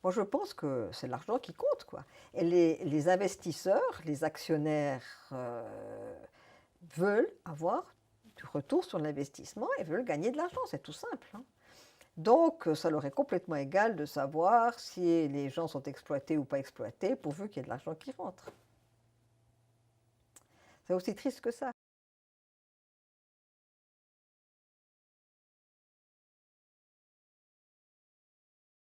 Moi, je pense que c'est l'argent qui compte, quoi. Et les investisseurs, les actionnaires veulent avoir du retour sur l'investissement et veulent gagner de l'argent, c'est tout simple, hein. Donc, ça leur est complètement égal de savoir si les gens sont exploités ou pas exploités, pourvu qu'il y ait de l'argent qui rentre. C'est aussi triste que ça.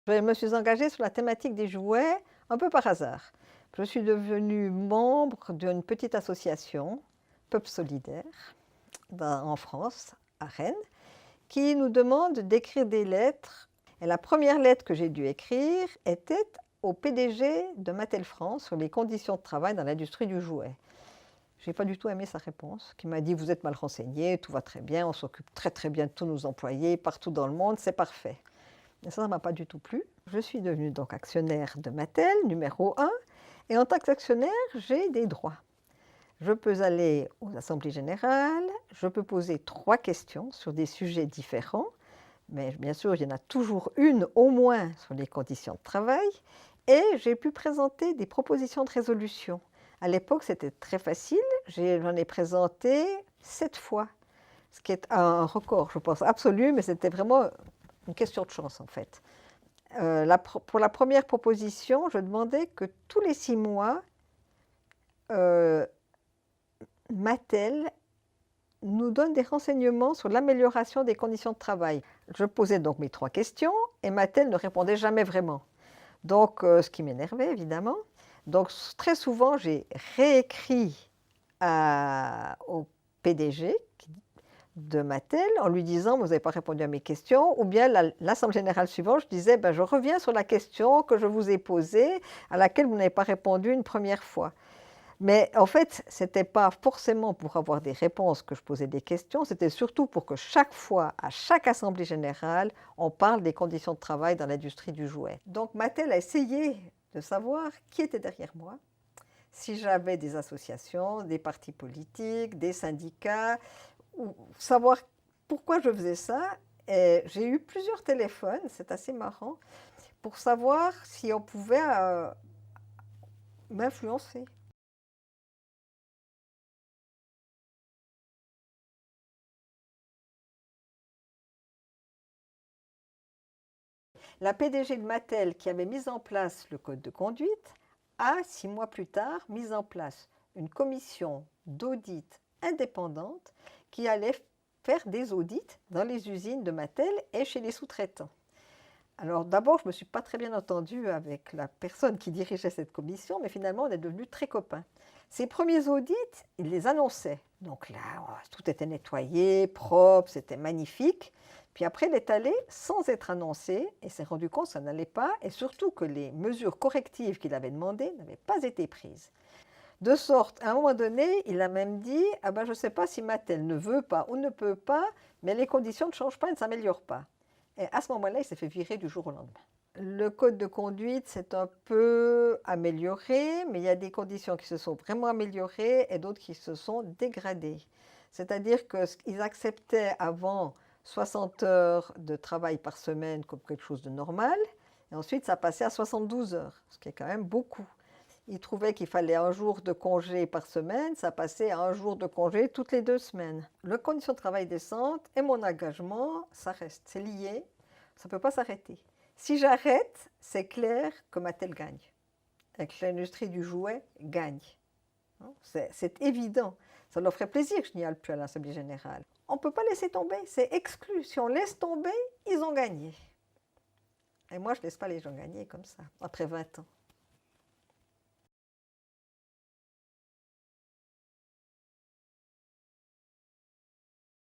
Je me suis engagée sur la thématique des jouets un peu par hasard. Je suis devenue membre d'une petite association, Peuple Solidaire, en France, à Rennes, qui nous demande d'écrire des lettres. Et la première lettre que j'ai dû écrire était au PDG de Mattel France sur les conditions de travail dans l'industrie du jouet. Je n'ai pas du tout aimé sa réponse, qui m'a dit « Vous êtes mal renseigné, tout va très bien, on s'occupe très très bien de tous nos employés, partout dans le monde, c'est parfait. » Et ça ne m'a pas du tout plu. Je suis devenue donc actionnaire de Mattel, numéro 1, et en tant qu'actionnaire, j'ai des droits. Je peux aller aux assemblées générales, je peux poser 3 questions sur des sujets différents, mais bien sûr, il y en a toujours une au moins sur les conditions de travail, et j'ai pu présenter des propositions de résolution. À l'époque, c'était très facile, j'en ai présenté 7 fois, ce qui est un record, je pense, absolu, mais c'était vraiment une question de chance en fait. Pour la première proposition, je demandais que tous les 6 mois, Mattel nous donne des renseignements sur l'amélioration des conditions de travail. Je posais donc mes 3 questions et Mattel ne répondait jamais vraiment. Donc, ce qui m'énervait évidemment. Donc, très souvent, j'ai réécrit au PDG de Mattel en lui disant « Vous n'avez pas répondu à mes questions » ou bien l'Assemblée générale suivante, je disais « Je reviens sur la question que je vous ai posée, à laquelle vous n'avez pas répondu une première fois ». Mais en fait, ce n'était pas forcément pour avoir des réponses que je posais des questions, c'était surtout pour que chaque fois, à chaque assemblée générale, on parle des conditions de travail dans l'industrie du jouet. Donc Mattel a essayé de savoir qui était derrière moi, si j'avais des associations, des partis politiques, des syndicats, ou savoir pourquoi je faisais ça. Et j'ai eu plusieurs téléphones, c'est assez marrant, pour savoir si on pouvait m'influencer. La PDG de Mattel, qui avait mis en place le code de conduite, a, 6 mois plus tard, mis en place une commission d'audit indépendante qui allait faire des audits dans les usines de Mattel et chez les sous-traitants. Alors d'abord, je ne me suis pas très bien entendue avec la personne qui dirigeait cette commission, mais finalement, on est devenus très copains. Ces premiers audits, il les annonçait. Donc là, tout était nettoyé, propre, c'était magnifique. Puis après, il est allé sans être annoncé et s'est rendu compte que ça n'allait pas et surtout que les mesures correctives qu'il avait demandées n'avaient pas été prises. De sorte, à un moment donné, il a même dit « Ah ben, je ne sais pas si Mattel ne veut pas ou ne peut pas, mais les conditions ne changent pas et ne s'améliorent pas. » Et à ce moment-là, il s'est fait virer du jour au lendemain. Le code de conduite s'est un peu amélioré, mais il y a des conditions qui se sont vraiment améliorées et d'autres qui se sont dégradées. C'est-à-dire qu'ils acceptaient avant 60 heures de travail par semaine comme quelque chose de normal, et ensuite ça passait à 72 heures, ce qui est quand même beaucoup. Ils trouvaient qu'il fallait un jour de congé par semaine, ça passait à un jour de congé toutes les 2 semaines. La condition de travail décente et mon engagement, ça reste, c'est lié, ça ne peut pas s'arrêter. Si j'arrête, c'est clair que Mattel gagne, et que l'industrie du jouet gagne. C'est évident. Ça leur ferait plaisir que je n'y aille plus à l'Assemblée générale. On ne peut pas laisser tomber, c'est exclu. Si on laisse tomber, ils ont gagné. Et moi, je ne laisse pas les gens gagner comme ça, après 20 ans.